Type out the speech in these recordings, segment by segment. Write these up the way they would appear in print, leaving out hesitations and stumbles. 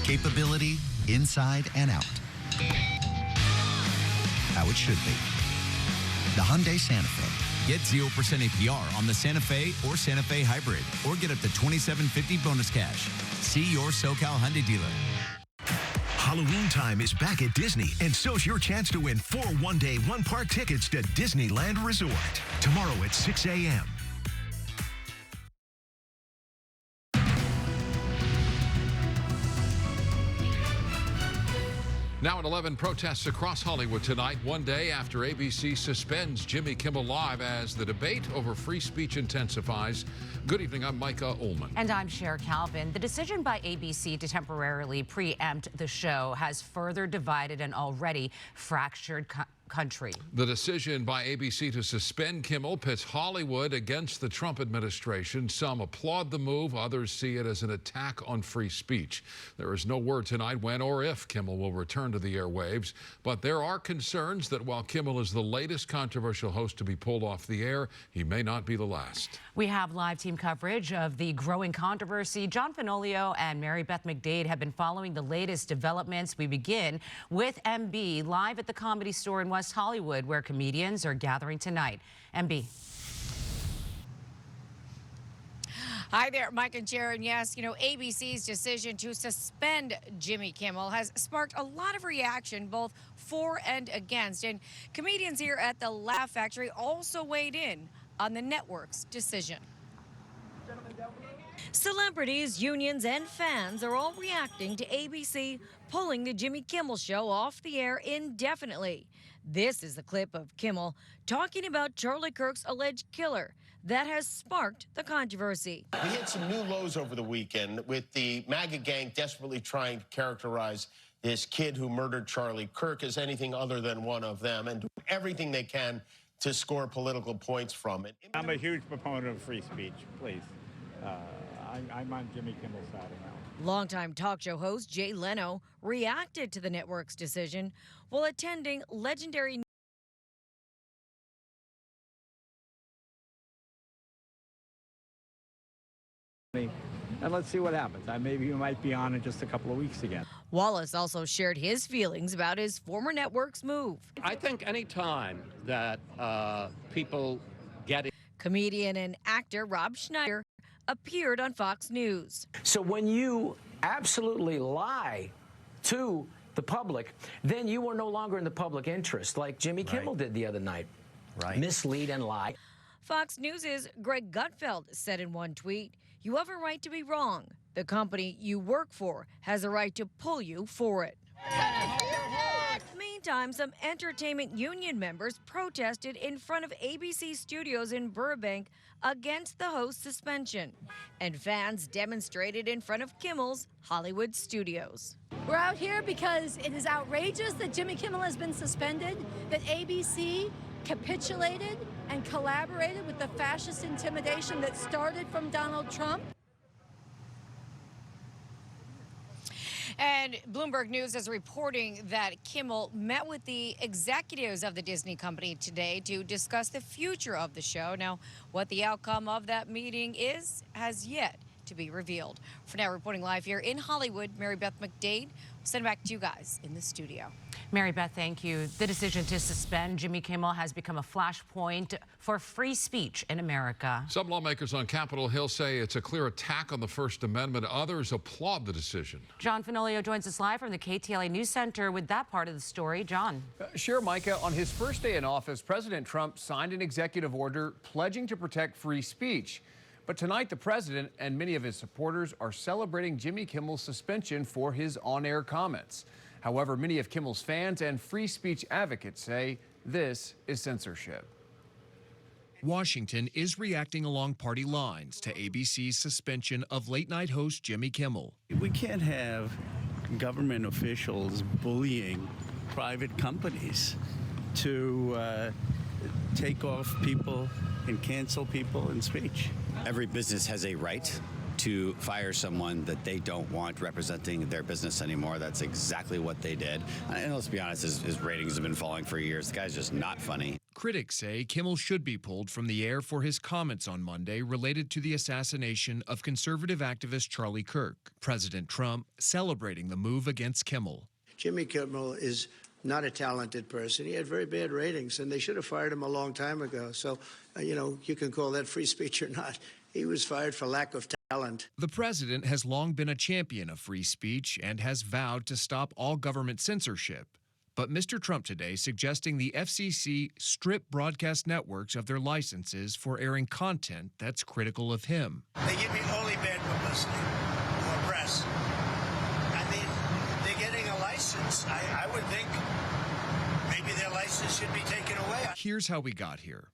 Capability inside and out. How it should be. The Hyundai Santa Fe. Get 0% APR on the Santa Fe or Santa Fe Hybrid, or get up to $2,750 bonus cash. See your SoCal Hyundai dealer. Halloween time is back at Disney, and so's your chance to win 4 one-day, one-park tickets to Disneyland Resort. Tomorrow at 6 a.m. Now at 11, protests across Hollywood tonight, one day after ABC suspends Jimmy Kimmel Live as the debate over free speech intensifies. Good evening, I'm Micah Ullman. And I'm Cher Calvin. The decision by ABC to temporarily preempt the show has further divided an already fractured country. The decision by ABC to suspend Kimmel pits Hollywood against the Trump administration. Some applaud the move, others see it as an attack on free speech. There is no word tonight when or if Kimmel will return to the airwaves, but there are concerns that while Kimmel is the latest controversial host to be pulled off the air, he may not be the last. We have live team coverage of the growing controversy. John Fenoglio and Mary Beth McDade have been following the latest developments. We begin with MB live at the Comedy Store in West Hollywood, where comedians are gathering tonight. MB. Hi there, Mike and Sharon. Yes, ABC's decision to suspend Jimmy Kimmel has sparked a lot of reaction, both for and against. And comedians here at the Laugh Factory also weighed in on the network's decision. Celebrities, unions, and fans are all reacting to ABC pulling the Jimmy Kimmel Show off the air indefinitely. This is the clip of Kimmel talking about Charlie Kirk's alleged killer that has sparked the controversy. We hit some new lows over the weekend with the MAGA gang desperately trying to characterize this kid who murdered Charlie Kirk as anything other than one of them and do everything they can to score political points from it. I'm a huge proponent of free speech, please. I'm on Jimmy Kimmel's side now. Longtime talk show host Jay Leno reacted to the network's decision while attending legendary and let's see what happens. Maybe you might be on in just a couple of weeks again. Wallace also shared his feelings about his former network's move. I think any time that people get it. Comedian and actor Rob Schneider appeared on Fox News. So when you absolutely lie to the public, then you are no longer in the public interest, like Jimmy Kimmel did the other night. Right. Mislead and lie. Fox News' Greg Gutfeld said in one tweet, "You have a right to be wrong. The company you work for has a right to pull you for it." Meantime, some entertainment union members protested in front of ABC studios in Burbank against the host's suspension, and fans demonstrated in front of Kimmel's Hollywood studios. We're out here because it is outrageous that Jimmy Kimmel has been suspended, that ABC capitulated and collaborated with the fascist intimidation that started from Donald Trump. And Bloomberg News is reporting that Kimmel met with the executives of the Disney company today to discuss the future of the show. Now, what the outcome of that meeting is has yet to be revealed. For now, reporting live here in Hollywood, Mary Beth McDade. Send it back to you guys in the studio. Mary Beth, thank you. The decision to suspend Jimmy Kimmel has become a flashpoint for free speech in America. Some lawmakers on Capitol Hill say it's a clear attack on the First Amendment. Others applaud the decision. John Fenoglio joins us live from the KTLA News Center with that part of the story. John. Sure, Micah. On his first day in office, President Trump signed an executive order pledging to protect free speech. But tonight, the president and many of his supporters are celebrating Jimmy Kimmel's suspension for his on-air comments. However, many of Kimmel's fans and free speech advocates say this is censorship. Washington is reacting along party lines to ABC's suspension of late-night host Jimmy Kimmel. We can't have government officials bullying private companies to take off people and cancel people in speech. Every business has a right to fire someone that they don't want representing their business anymore. That's exactly what they did. And let's be honest, his ratings have been falling for years. The guy's just not funny. Critics say Kimmel should be pulled from the air for his comments on Monday related to the assassination of conservative activist Charlie Kirk. President Trump celebrating the move against Kimmel. Jimmy Kimmel is not a talented person. He had very bad ratings, and they should have fired him a long time ago. So, you can call that free speech or not. He was fired for lack of talent. The president has long been a champion of free speech and has vowed to stop all government censorship. But Mr. Trump today suggesting the FCC strip broadcast networks of their licenses for airing content that's critical of him. They give me only bad publicity or press. I mean, they're getting a license. I would think maybe their license should be taken away. Here's how we got here.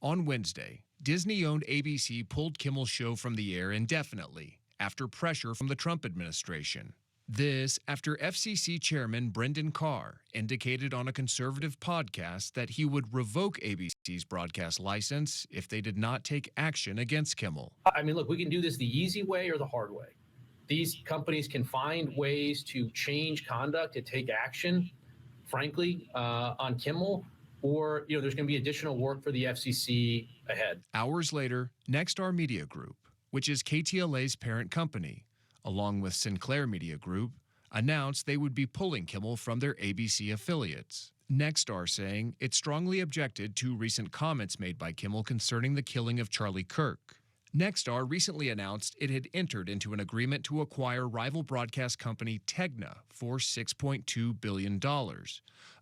On Wednesday, Disney-owned ABC pulled Kimmel's show from the air indefinitely after pressure from the Trump administration. This after FCC Chairman Brendan Carr indicated on a conservative podcast that he would revoke ABC's broadcast license if they did not take action against Kimmel. I mean, look, we can do this the easy way or the hard way. These companies can find ways to change conduct, to take action, frankly, on Kimmel, or there's going to be additional work for the FCC ahead. Hours later, Nexstar Media Group, which is KTLA's parent company, along with Sinclair Media Group, announced they would be pulling Kimmel from their ABC affiliates. Nexstar saying it strongly objected to recent comments made by Kimmel concerning the killing of Charlie Kirk. Nexstar recently announced it had entered into an agreement to acquire rival broadcast company Tegna for $6.2 billion,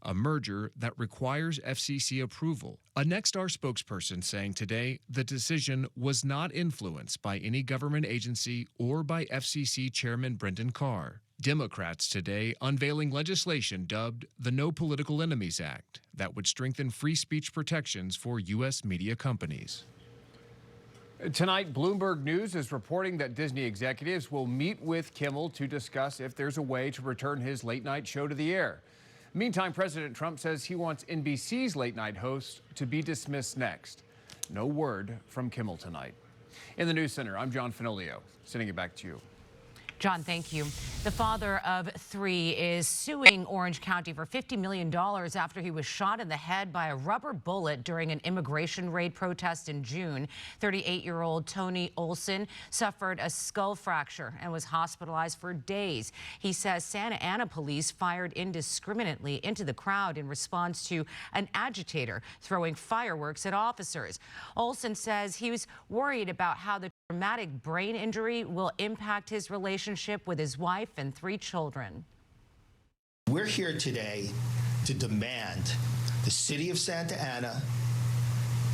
a merger that requires FCC approval. A Nexstar spokesperson saying today the decision was not influenced by any government agency or by FCC Chairman Brendan Carr. Democrats today unveiling legislation dubbed the No Political Enemies Act that would strengthen free speech protections for U.S. media companies. Tonight, Bloomberg News is reporting that Disney executives will meet with Kimmel to discuss if there's a way to return his late-night show to the air. Meantime, President Trump says he wants NBC's late-night host to be dismissed next. No word from Kimmel tonight. In the News Center, I'm John Finolio, sending it back to you. John, thank you. The father of 3 is suing Orange County for $50 million after he was shot in the head by a rubber bullet during an immigration raid protest in June. 38-year-old Tony Olson suffered a skull fracture and was hospitalized for days. He says Santa Ana police fired indiscriminately into the crowd in response to an agitator throwing fireworks at officers. Olson says he was worried about how the traumatic brain injury will impact his relationship with his wife and 3 children. We're here today to demand the city of Santa Ana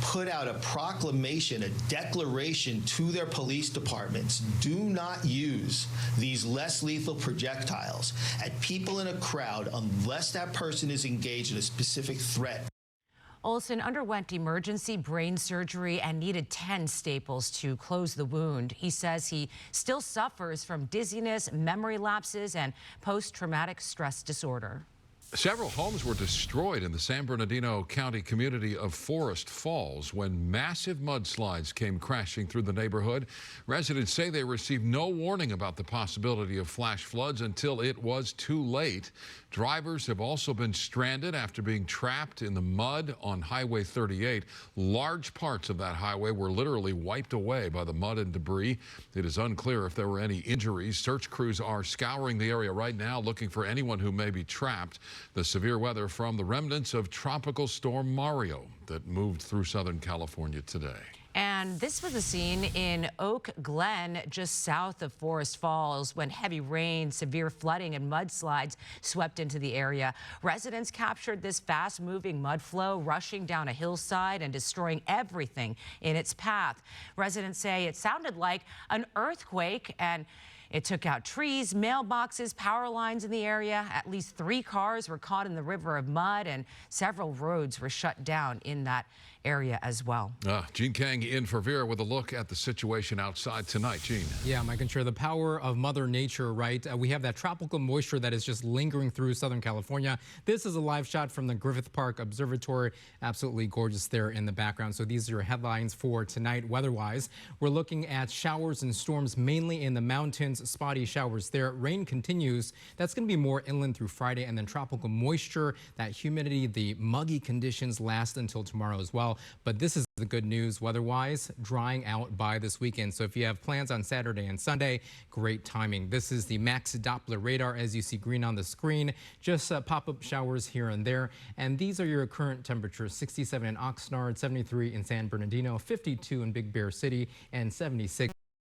put out a proclamation, a declaration to their police departments. Do not use these less lethal projectiles at people in a crowd unless that person is engaged in a specific threat. Olson underwent emergency brain surgery and needed 10 staples to close the wound. He says he still suffers from dizziness, memory lapses, and post-traumatic stress disorder. Several homes were destroyed in the San Bernardino County community of Forest Falls when massive mudslides came crashing through the neighborhood. Residents say they received no warning about the possibility of flash floods until it was too late. Drivers have also been stranded after being trapped in the mud on Highway 38. Large parts of that highway were literally wiped away by the mud and debris. It is unclear if there were any injuries. Search crews are scouring the area right now looking for anyone who may be trapped. The severe weather from the remnants of Tropical Storm Mario that moved through Southern California today. And this was a scene in Oak Glen, just south of Forest Falls, when heavy rain, severe flooding, and mudslides swept into the area. Residents captured this fast-moving mud flow rushing down a hillside and destroying everything in its path. Residents say it sounded like an earthquake, and it took out trees, mailboxes, power lines in the area. At least 3 cars were caught in the river of mud, and several roads were shut down in that area as well. Gene Kang in for Vera with a look at the situation outside tonight. Gene. Yeah, Mike and Cher, the power of Mother Nature, right? We have that tropical moisture that is just lingering through Southern California. This is a live shot from the Griffith Park Observatory. Absolutely gorgeous there in the background. So these are your headlines for tonight weather-wise. We're looking at showers and storms mainly in the mountains, spotty showers there. Rain continues. That's going to be more inland through Friday, and then tropical moisture, that humidity, the muggy conditions last until tomorrow as well. But this is the good news weather-wise, drying out by this weekend. So if you have plans on Saturday and Sunday, great timing. This is the max Doppler radar as you see green on the screen. Just pop-up showers here and there. And these are your current temperatures: 67 in Oxnard, 73 in San Bernardino, 52 in Big Bear City, and 76